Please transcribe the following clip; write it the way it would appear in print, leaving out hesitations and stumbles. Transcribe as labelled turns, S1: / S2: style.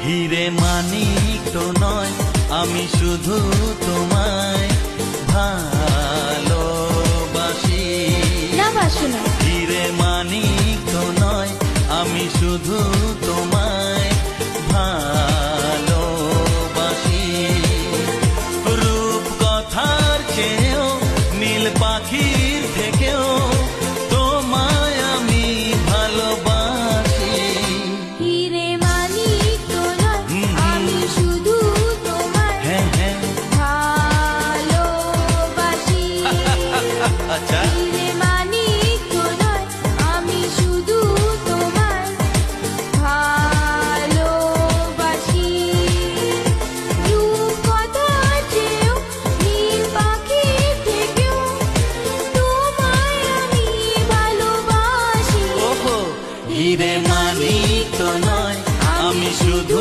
S1: হিরে মানিক তো নয়, আমি শুধু তোমায় ভালোবাসি।
S2: না বাসো না।
S1: হিরে মানিক তো নয়, আমি শুধু তোমায় ভালোবাসি। রূপ কথার চেয়েও নীল পাখির থেকেও তোমায় আমি ভালোবাসি।
S2: হিরে মানিক তো নয়, আমি শুধু তোমায়
S1: হ্যাঁ হ্যাঁ
S2: ভালোবাসি।
S1: আচ্ছা
S2: হিরে মানিক তো নয়, আমি শুধু তোমায় ভালোবাসি। রূপ কথার চেয়েও নীল পাখির থেকেও তোমায় আমি ভালোবাসি।
S1: ওহো, হিরে মানিক তো নয়, আমি শুধু